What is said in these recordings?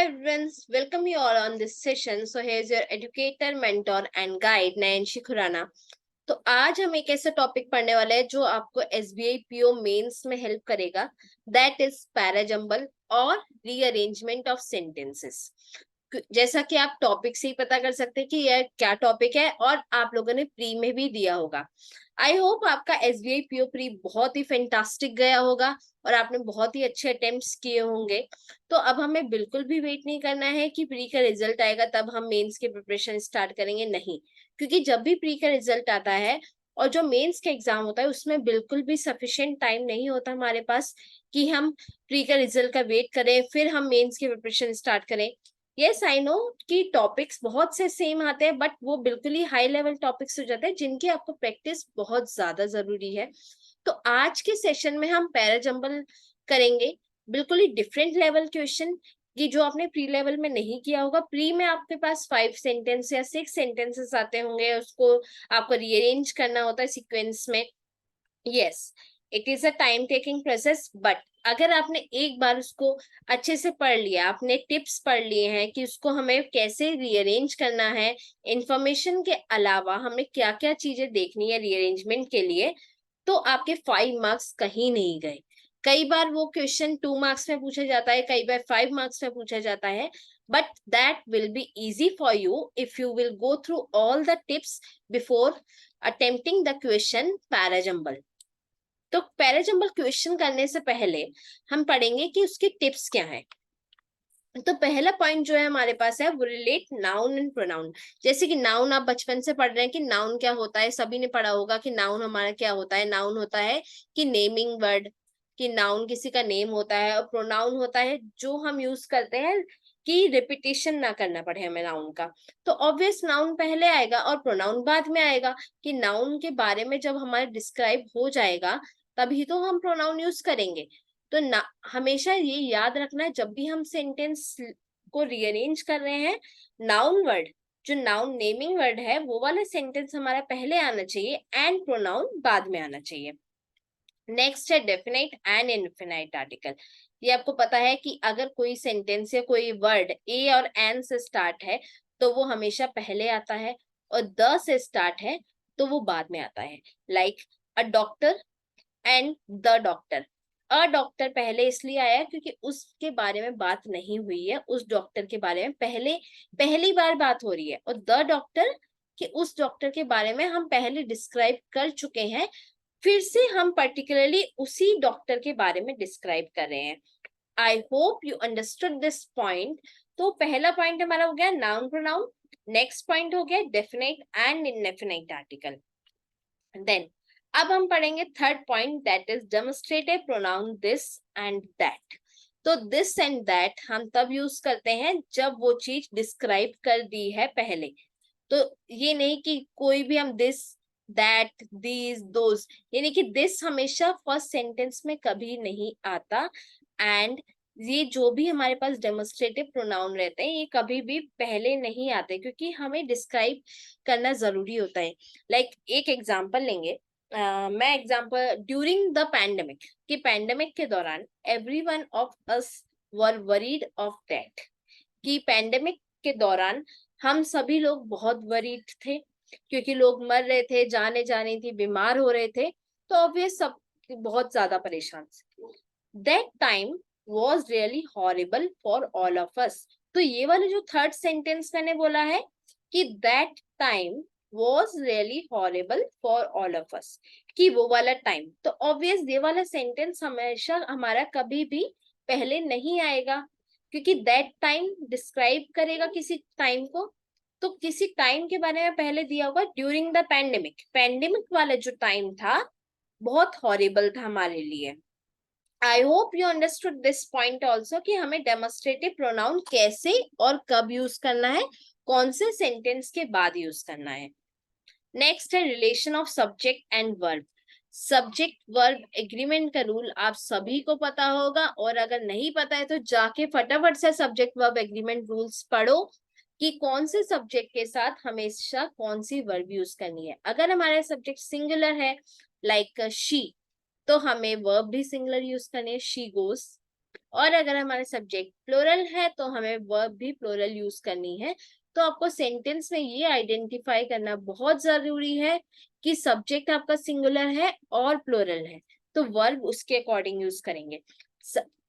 everyone, welcome you all on this session. So here's your educator, mentor and guide नयनशी Khurana. तो आज हम एक ऐसा टॉपिक पढ़ने वाले हैं जो आपको एसबीआई पीओ मेंस में हेल्प करेगा। दैट इज पैराजंबल और रीअरेंजमेंट ऑफ सेंटेंसेस। जैसा कि आप टॉपिक से ही पता कर सकते हैं कि यह क्या टॉपिक है और आप लोगों ने प्री में भी दिया होगा। आई होप आपका एसबीआई पीओ प्री बहुत ही फैंटास्टिक गया होगा और आपने बहुत ही अच्छे अटेम्प्ट्स किए होंगे। तो अब हमें बिल्कुल भी वेट नहीं करना है कि प्री का रिजल्ट आएगा तब हम मेंस की प्रिपरेशन स्टार्ट करेंगे, नहीं। क्योंकि जब भी प्री का रिजल्ट आता है और जो मेंस का एग्जाम होता है उसमें बिल्कुल भी सफिशिएंट टाइम नहीं होता हमारे पास कि हम प्री का रिजल्ट का वेट करें फिर हम मेंस की प्रिपरेशन स्टार्ट करें। यस आई नो कि टॉपिक्स बहुत से सेम आते हैं बट वो बिल्कुल ही हाई लेवल टॉपिक्स हो जाते हैं जिनकी आपको प्रैक्टिस बहुत ज्यादा जरूरी है। तो आज के सेशन में हम पैराजंबल करेंगे, बिल्कुल ही डिफरेंट लेवल क्वेश्चन कि जो आपने प्री लेवल में नहीं किया होगा। प्री में आपके पास 5 सेंटेंस या 6 सेंटेंसेस आते होंगे, उसको आपको रीअरेंज करना होता है सीक्वेंस में। Yes, it is a time taking process but अगर आपने एक बार उसको अच्छे से पढ़ लिया, आपने टिप्स पढ़ लिए हैं कि उसको हमें कैसे रीअरेंज करना है, इंफॉर्मेशन के अलावा हमें क्या क्या चीजें देखनी है रीअरेंजमेंट के लिए, तो आपके 5 मार्क्स कहीं नहीं गए। कई बार वो क्वेश्चन 2 मार्क्स में पूछा जाता है, कई बार 5 मार्क्स में पूछा जाता है, but that will be easy for you if you will go through all the tips before attempting the question parajumble. तो पैराजंबल क्वेश्चन करने से पहले हम पढ़ेंगे कि उसकी टिप्स क्या है। तो पहला पॉइंट जो है हमारे पास है वो रिलेट नाउन एंड प्रोनाउन। जैसे कि नाउन आप बचपन से पढ़ रहे हैं कि नाउन क्या होता है, सभी ने पढ़ा होगा कि नाउन हमारा क्या होता है। नाउन होता है कि नेमिंग वर्ड, कि नाउन किसी का नेम होता है, और प्रोनाउन होता है जो हम यूज करते हैं कि रिपीटेशन ना करना पड़े हमें नाउन का। तो ऑब्वियस नाउन पहले आएगा और प्रोनाउन बाद में आएगा, कि नाउन के बारे में जब हमारे डिस्क्राइब हो जाएगा तभी तो हम प्रोनाउन यूज करेंगे। तो ना हमेशा ये याद रखना है जब भी हम सेंटेंस को रीअरेंज कर रहे हैं, नाउन वर्ड जो नाउन नेमिंग वर्ड है वो वाला सेंटेंस हमारा पहले आना चाहिए एंड प्रोनाउन बाद में आना चाहिए। नेक्स्ट है डेफिनेट एंड इनफिनाइट आर्टिकल। ये आपको पता है कि अगर कोई सेंटेंस या कोई वर्ड ए और एन से स्टार्ट है तो वो हमेशा पहले आता है, और द से स्टार्ट है तो वो बाद में आता है। Like a doctor and the doctor. A doctor पहले इसलिए आया क्योंकि उसके बारे में बात नहीं हुई है, उस डॉक्टर के बारे में पहली बार बात हो रही है, और द डॉक्टर कि उस डॉक्टर के बारे में हम पहले डिस्क्राइब कर चुके हैं, फिर से हम पर्टिकुलरली उसी डॉक्टर के बारे में डिस्क्राइब कर रहे हैं। आई hope you understood this point. तो पहला पॉइंट हमारा हो गया नाउन प्रोनाउन। नेक्स्ट पॉइंट हो गया definite and indefinite article. Then अब हम पढ़ेंगे third point that is demonstrative pronoun this and that. तो दिस एंड दैट हम तब यूज करते हैं जब वो चीज डिस्क्राइब कर दी है पहले। तो ये नहीं कि कोई भी हम दिस दैट दीज दोज, यानी कि दिस हमेशा फर्स्ट सेंटेंस में कभी नहीं आता। एंड ये जो भी हमारे पास डेमोन्स्ट्रेटिव प्रोनाउन रहते हैं ये कभी भी पहले नहीं आते क्योंकि हमें डिस्क्राइब करना जरूरी होता है। लाइक एक एग्जांपल लेंगे, मैं एग्जांपल ड्यूरिंग द पैंडेमिक, कि पैंडेमिक के दौरान everyone of us were worried of death, कि पैंडेमिक के दौरान हम सभी लोग बहुत वरीड थे क्योंकि लोग मर रहे थे, जाने जाने थी, बीमार हो रहे थे, तो ऑब्वियस सब बहुत ज्यादा परेशान थे। That time was really horrible for all of us. तो ये वाला जो थर्ड सेंटेंस मैंने बोला है कि that time was really horrible for all of us, कि वो वाला टाइम, तो ऑब्वियस ये वाला सेंटेंस हमेशा हमारा कभी भी पहले नहीं आएगा क्योंकि दैट टाइम डिस्क्राइब करेगा किसी टाइम को। तो किसी टाइम के बारे में पहले दिया होगा ड्यूरिंग द पैंडेमिक, पैंडेमिक वाला जो टाइम था बहुत हॉरिबल था हमारे लिए। आई hope you understood this point also कि हमें डेमोन्स्ट्रेटिव प्रोनाउन कैसे और कब यूज करना है, कौन से सेंटेंस के बाद यूज करना है। नेक्स्ट है relation of subject and verb. Subject verb agreement का रूल आप सभी को पता होगा, और अगर नहीं पता है तो जाके फटाफट से सब्जेक्ट वर्ब एग्रीमेंट रूल्स पढ़ो कि कौन से सब्जेक्ट के साथ हमेशा कौन सी वर्ब यूज करनी है। अगर हमारा सब्जेक्ट सिंगुलर है लाइक शी, तो हमें वर्ब भी सिंगुलर यूज करनी है, शी गोस। और अगर हमारे सब्जेक्ट प्लूरल है तो हमें वर्ब भी प्लूरल यूज करनी है। तो आपको सेंटेंस में ये आइडेंटिफाई करना बहुत जरूरी है कि सब्जेक्ट आपका सिंगुलर है और प्लूरल है, तो वर्ब उसके अकॉर्डिंग यूज करेंगे।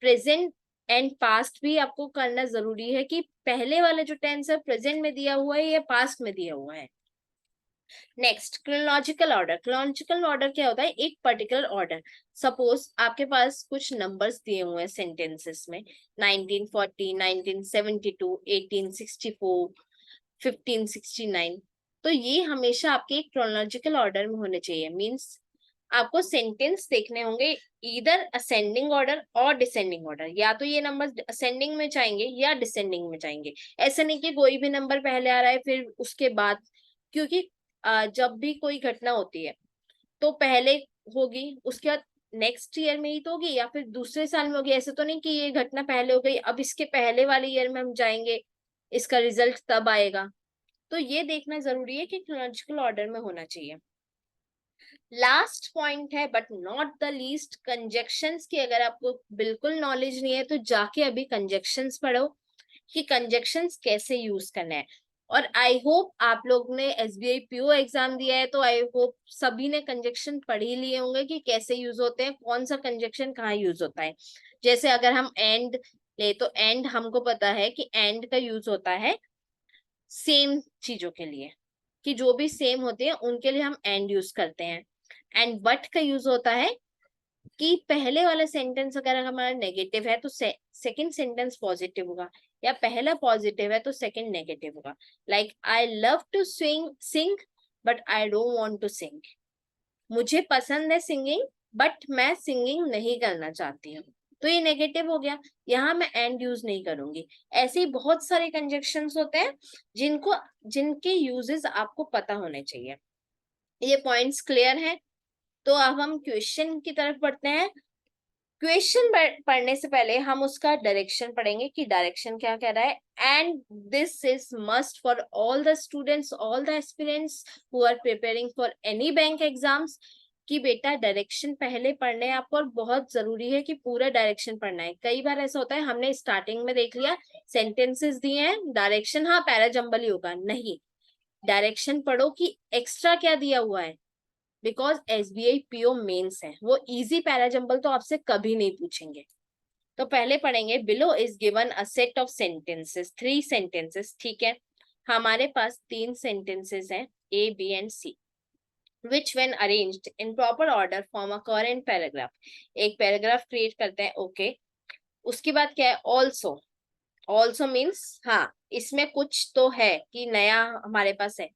प्रेजेंट एंड पास्ट भी आपको करना जरूरी है कि पहले वाला जो टेंस है प्रेजेंट में दिया हुआ है या पास्ट में दिया हुआ है। Next, chronological order. Chronological order क्या होता है? एक पर्टिकुलर ऑर्डर। सपोज आपके पास कुछ नंबर्स दिए हुए हैं सेंटेंसेस में, 1940, 1972, 1864, 1569। तो ये हमेशा आपके एक क्रोनोलॉजिकल ऑर्डर में होने चाहिए। मींस आपको सेंटेंस देखने होंगे इधर असेंडिंग ऑर्डर और डिसेंडिंग ऑर्डर, या तो ये नंबर असेंडिंग में जाएंगे या डिसेंडिंग में जाएंगे। ऐसा नहीं कि कोई भी नंबर पहले आ रहा है फिर उसके बाद, क्योंकि जब भी कोई घटना होती है तो पहले होगी, उसके बाद नेक्स्ट ईयर में ही तो होगी या फिर दूसरे साल में होगी। ऐसे तो नहीं कि ये घटना पहले हो गई अब इसके पहले वाले ईयर में हम जाएंगे, इसका रिजल्ट तब आएगा। तो ये देखना जरूरी है कि क्रोनोलॉजिकल ऑर्डर में होना चाहिए। लास्ट पॉइंट है but not the least, conjunctions की अगर आपको बिल्कुल नॉलेज नहीं है तो जाके अभी कंजक्शंस पढ़ो कि कंजक्शंस कैसे यूज करना है। और आई होप आप लोग ने एसबीआई पीओ एग्जाम दिया है तो आई होप सभी ने कंजक्शन पढ़ ही लिए होंगे कि कैसे यूज होते हैं, कौन सा कंजक्शन कहाँ यूज होता है। जैसे अगर हम एंड ले तो एंड हमको पता है कि एंड का यूज होता है सेम चीजों के लिए, कि जो भी सेम होते हैं उनके लिए हम एंड यूज करते हैं। एंड बट का यूज होता है कि पहले वाला सेंटेंस अगर हमारा नेगेटिव है तो सेकंड सेंटेंस पॉजिटिव होगा, या पहला पॉजिटिव है तो सेकंड नेगेटिव होगा। Like I love to swing sing but I don't want to sing. मुझे पसंद है सिंगिंग बट मैं सिंगिंग नहीं करना चाहती हूँ, तो ये नेगेटिव हो गया, यहाँ मैं एंड यूज नहीं करूंगी। ऐसे ही बहुत सारे कंजक्शंस होते हैं जिनके यूजेस आपको पता होने चाहिए। ये पॉइंट्स क्लियर है? तो अब हम क्वेश्चन की तरफ बढ़ते हैं। क्वेश्चन पढ़ने से पहले हम उसका डायरेक्शन पढ़ेंगे कि डायरेक्शन क्या कह रहा है। And this is must for all the students, all the aspirants who are preparing for any bank exams, कि बेटा डायरेक्शन पहले पढ़ने हैं आपको, और बहुत जरूरी है कि पूरा डायरेक्शन पढ़ना है। कई बार ऐसा होता है हमने स्टार्टिंग में देख लिया सेंटेंसेस दिए हैं डायरेक्शन हाँ पैराजंबल ही होगा, नहीं, डायरेक्शन पढ़ो कि एक्स्ट्रा क्या दिया हुआ है। बिकॉज एसबीआई पीओ मेंस है, वो इजी पैराजंबल तो आपसे कभी नहीं पूछेंगे। तो पहले पढ़ेंगे below is given a set of sentences, 3 sentences. ठीक है, हमारे पास 3 सेंटेंसेस हैं A B and C, which when arranged in proper order form a coherent paragraph। एक पैराग्राफ क्रिएट करते हैं, ओके। उसके बाद क्या है? ऑल्सो। ऑल्सो मीन्स हाँ इसमें कुछ तो है कि नया हमारे पास है।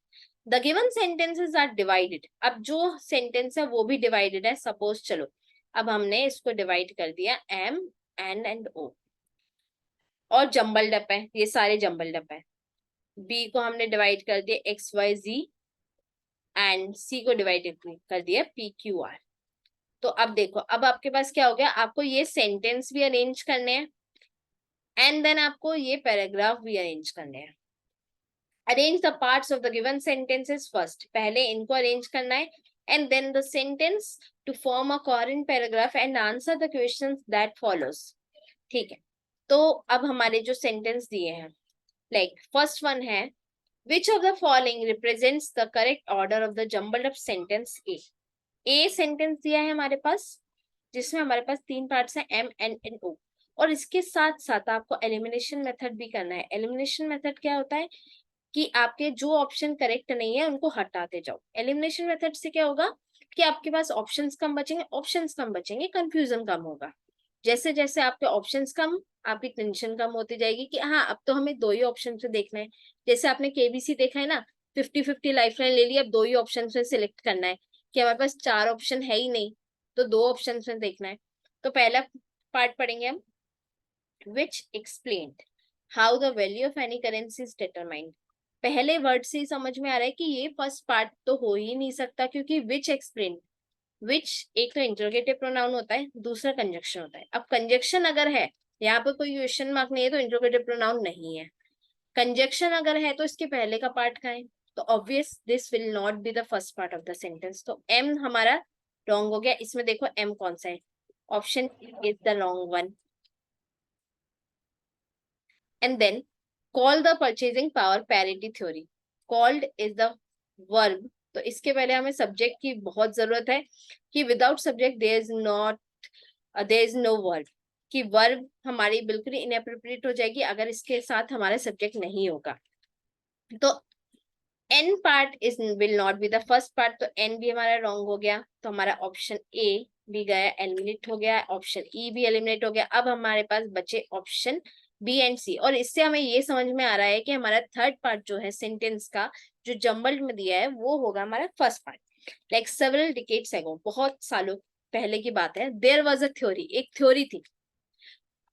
The given sentences are divided. अब जो सेंटेंस है वो भी डिवाइडेड है। सपोज चलो अब हमने इसको डिवाइड कर दिया एम एन एंड ओ, और जंबल डप है, ये सारे जंबल डप है। बी को हमने डिवाइड कर दिया एक्स वाई जी, एंड सी को डिवाइड कर दिया पी क्यू आर। तो अब देखो अब आपके पास क्या हो गया, आपको ये सेंटेंस भी अरेंज करने हैं एंड देन आपको ये पैराग्राफ भी अरेंज करने हैं। Arrange the parts of the given sentences first, पहले इनको अरेंज करना है and then the sentence to form a coherent paragraph and answer the questions that follows. ठीक है, तो अब हमारे जो सेंटेंस दिए हैं, लाइक फर्स्ट वन है which of the following represents the correct order of the jumbled up sentence A। A sentence दिया है हमारे पास जिसमें हमारे पास 3 पार्ट्स हैं एम एन एंड ओ, और इसके साथ साथ आपको एलिमिनेशन मेथड भी करना है। एलिमिनेशन मेथड क्या होता है कि आपके जो ऑप्शन करेक्ट नहीं है उनको हटाते जाओ। एलिमिनेशन मेथड से क्या होगा कि आपके पास ऑप्शंस कम बचेंगे, ऑप्शंस कम बचेंगे, कंफ्यूजन कम होगा। जैसे जैसे आपके ऑप्शंस कम, आपकी टेंशन कम होती जाएगी कि हाँ अब तो हमें 2 ही ऑप्शन से देखना है। जैसे आपने केबीसी देखा है ना, 50-50 लाइफलाइन ले ली, अब 2 ही ऑप्शन से सिलेक्ट करना है कि हमारे पास 4 ऑप्शन है ही नहीं, तो 2 ऑप्शन में देखना है। तो पहला पार्ट पढ़ेंगे हम, which explained how the value of any currency is determined. पहले वर्ड से ही समझ में आ रहा है कि ये फर्स्ट पार्ट तो हो ही नहीं सकता, क्योंकि विच एक्सप्लेन, विच एक तो इंटरोगेटिव प्रोनाउन होता है, दूसरा कंजक्शन होता है। अब कंजक्शन अगर है, यहाँ पे कोई क्वेश्चन मार्क नहीं है तो इंटरोगेटिव प्रोनाउन नहीं है। कंजक्शन अगर है तो इसके पहले का पार्ट का है, तो obvious this will not be the first part of the sentence. तो एम हमारा रॉन्ग हो गया। इसमें देखो एम कौन सा है, option is the wrong one. and then call the purchasing power parity theory. Called is the verb. तो इसके पहले हमें सब्जेक्ट की बहुत जरूरत है कि without subject there is no verb, कि वर्ब हमारी बिल्कुल इनएप्रोप्रिएट हो जाएगी अगर इसके साथ हमारा सब्जेक्ट नहीं होगा. तो an part is will not be the first part, तो एन भी हमारा रॉन्ग हो गया. तो हमारा ऑप्शन ए भी गया, एलिमिनेट हो गया. ऑप्शन ई भी एलिमिनेट हो गया. अब हमारे पास बचे ऑप्शन बी एंड सी. और इससे हमें ये समझ में आ रहा है कि हमारा थर्ड पार्ट जो है सेंटेंस का, जो जम्बल्ड में दिया है, वो होगा हमारा first part. Like several decades ago, बहुत सालों पहले की बात है, देयर वाज अ थ्योरी, एक थ्योरी थी.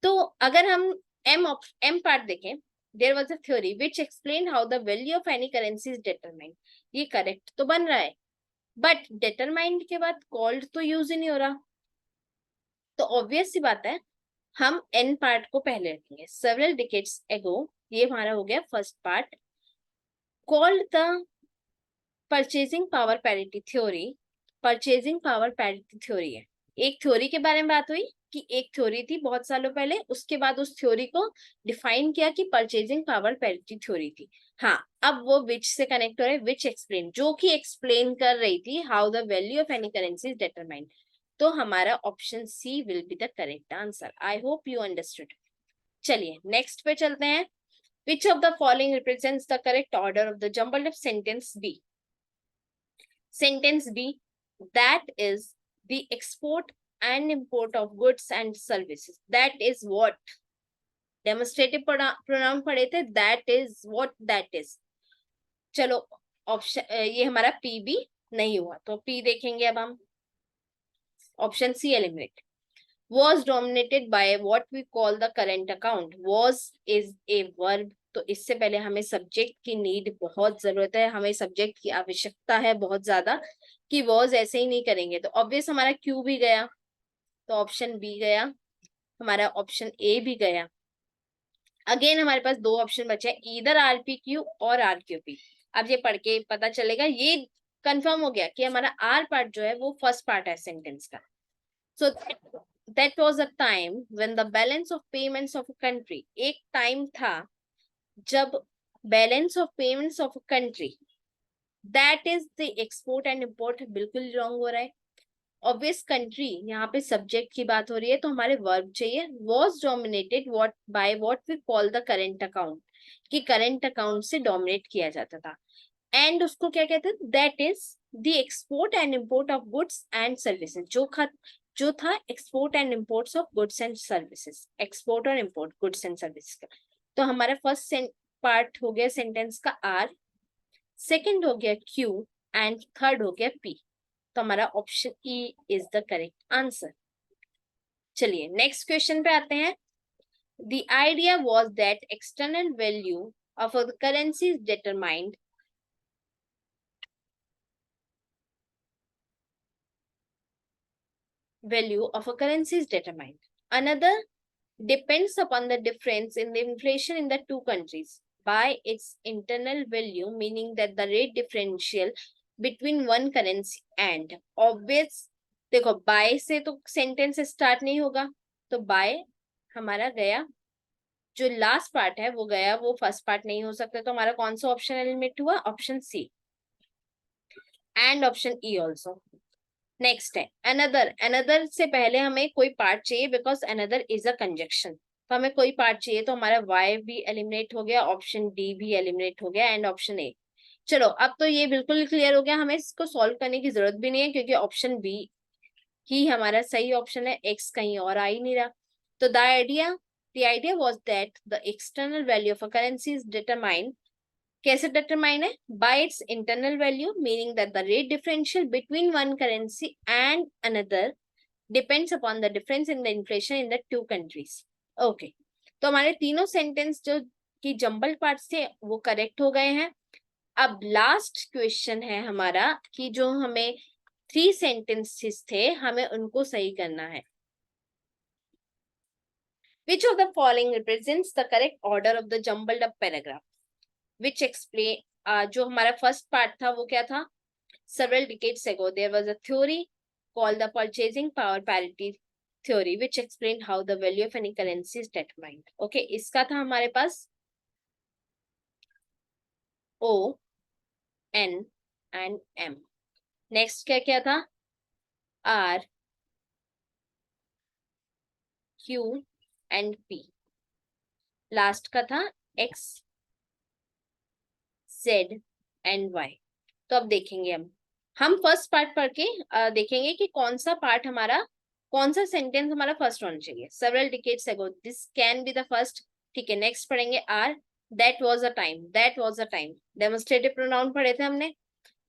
तो अगर हम एम पार्ट देखें, there was a theory which explain how the value of any currency is determined. ये करेक्ट तो बन रहा है, बट डिटरमाइंड के बाद कॉल्ड तो यूज ही नहीं हो रहा. तो ऑब्वियस सी बात है, हम एन पार्ट को पहले रखेंगे. सेवरल डिकेड्स एगो, ये हमारा हो गया first part. Called the purchasing power parity theory. Purchasing power parity theory है, एक थ्योरी के बारे में बात हुई कि एक थ्योरी थी बहुत सालों पहले, उसके बाद उस थ्योरी को डिफाइन किया कि परचेजिंग पावर पैरिटी थ्योरी थी. हाँ, अब वो विच से कनेक्ट हो रहा है, विच एक्सप्लेन, जो कि एक्सप्लेन कर रही थी how the value of any currency is determined. तो हमारा option C will be the correct answer. I hope you understood. चलिए नेक्स्ट पे चलते हैं. Which of the following represents the correct order of the jumbled of sentence B. Sentence B, that is the export and import of goods and services. That is what? Demonstrative pronoun पढ़े थे. That is what that is. चलो option, ये हमारा P भी नहीं हुआ, तो P देखेंगे अब हम. Option C eliminate. Was dominated by what we call the current account. Was is a verb. तो इससे पहले हमें सब्जेक्ट की नीड बहुत जरूरत है, हमें सब्जेक्ट की आवश्यकता है बहुत ज्यादा, कि वॉज ऐसे ही नहीं करेंगे. तो ऑब्वियस हमारा क्यू भी गया, तो ऑप्शन बी गया, हमारा ऑप्शन ए भी गया. अगेन हमारे पास दो ऑप्शन बचे हैं, ईदर आरपीक्यू और आरक्यूपी. अब ये पढ़ के पता चलेगा, ये कंफर्म हो गया कि हमारा आर पार्ट जो है वो फर्स्ट पार्ट है सेंटेंस का. सो that was a time when the balance of payments of a country, एक टाइम था जब balance of payments of country, that is the export and import. बिल्कुल रॉन्ग हो रहा है. ऑब्वियस कंट्री, यहाँ पे सब्जेक्ट की बात हो रही है, तो हमारे वर्ब चाहिए. Was dominated what by what we call the current account, कि करेंट अकाउंट से डोमिनेट किया जाता था. एंड उसको क्या कहते हैं, that is the export and import of goods and services. जो था export and imports of goods and services, export और इम्पोर्ट गुड्स एंड सर्विसेज का. तो हमारा फर्स्ट पार्ट हो गया सेंटेंस का आर, सेकंड हो गया क्यू एंड थर्ड हो गया पी. तो हमारा option E is the correct answer. चलिए नेक्स्ट क्वेश्चन पे आते हैं. The idea was that external value of a currency is determined. Value of a currency is determined. Another depends upon the difference in the inflation in the two countries by its internal value, meaning that the rate differential between one currency and. Obvious, देखो by से तो sentence start नहीं होगा, तो by हमारा गया, जो last part है वो गया, वो फर्स्ट पार्ट नहीं हो सकता. तो हमारा कौन सा ऑप्शन एलिमिनेट हुआ, option C and option E also. Next है अनदर. अनदर से पहले हमें कोई पार्ट चाहिए, because another is a conjunction. तो हमें कोई पार्ट चाहिए, तो हमारा वाई भी एलिमिनेट हो गया, ऑप्शन डी भी एलिमिनेट हो गया एंड ऑप्शन ए. चलो अब तो ये बिल्कुल क्लियर हो गया, हमें इसको सॉल्व करने की जरूरत भी नहीं है, क्योंकि ऑप्शन बी ही हमारा सही ऑप्शन है, एक्स कहीं और आ ही नहीं रहा. तो the idea was that the external value of a currency is determined. कैसे डिटरमाइन है, bye it's internal value, meaning that the rate differential between one currency and another depends upon the difference in the inflation in the two countries. Okay, तो हमारे तीनों sentence जो की jumble parts थे वो correct हो गए हैं. अब लास्ट क्वेश्चन है हमारा कि जो हमें 3 सेंटेंसेस थे, हमें उनको सही करना है. Which of the following represents the correct order of the jumbled up paragraph? Which explain, जो हमारा फर्स्ट पार्ट था वो क्या था, several decades ago there was a theory called the purchasing power parity theory which explained how the value of any currency is determined. Okay, इसका था हमारे पास O, N and M. Next क्या क्या था? R, Q and P. Last का था X, Z and Y. तो अब देखेंगे हम फर्स्ट पार्ट पढ़ के देखेंगे कि कौन सा पार्ट हमारा, कौन सा सेंटेंस हमारा फर्स्ट होना चाहिए. Several decades ago this can be the first. ठीक है, नेक्स्ट पढ़ेंगे R. That was a time, that was a time. Demonstrative pronoun पढ़े थे हमने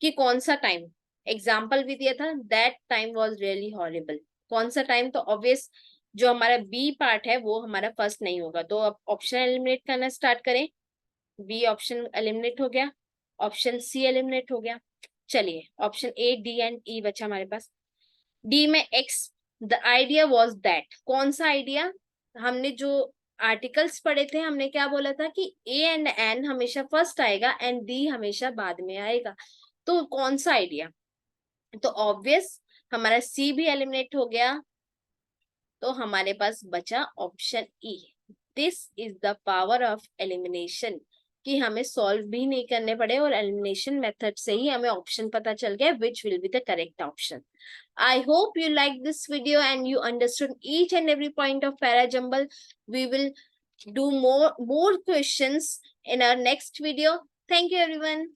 कि कौन सा टाइम. एग्जाम्पल भी दिया था, that time was really horrible. कौन सा टाइम? तो ऑब्वियस जो हमारा बी पार्ट है वो हमारा फर्स्ट नहीं होगा. तो अब ऑप्शन एलिमिनेट करना स्टार्ट करें. बी ऑप्शन एलिमिनेट हो गया, ऑप्शन सी एलिमिनेट हो गया. चलिए ऑप्शन ए, डी एंड ई बचा हमारे पास. डी में x, the idea was that. कौन सा आइडिया? हमने जो आर्टिकल्स पढ़े थे हमने क्या बोला था कि ए एंड एन हमेशा फर्स्ट आएगा एंड डी हमेशा बाद में आएगा. तो कौन सा आइडिया? तो ऑब्वियस हमारा सी भी एलिमिनेट हो गया. तो हमारे पास बचा option E. This is the power of elimination, कि हमें सॉल्व भी नहीं करने पड़े और एलिमिनेशन मेथड से ही हमें ऑप्शन पता चल गया which will be the correct option. I hope you liked this video and you understood each and every point of Parajumble. We will do more questions in our next video. Thank you everyone.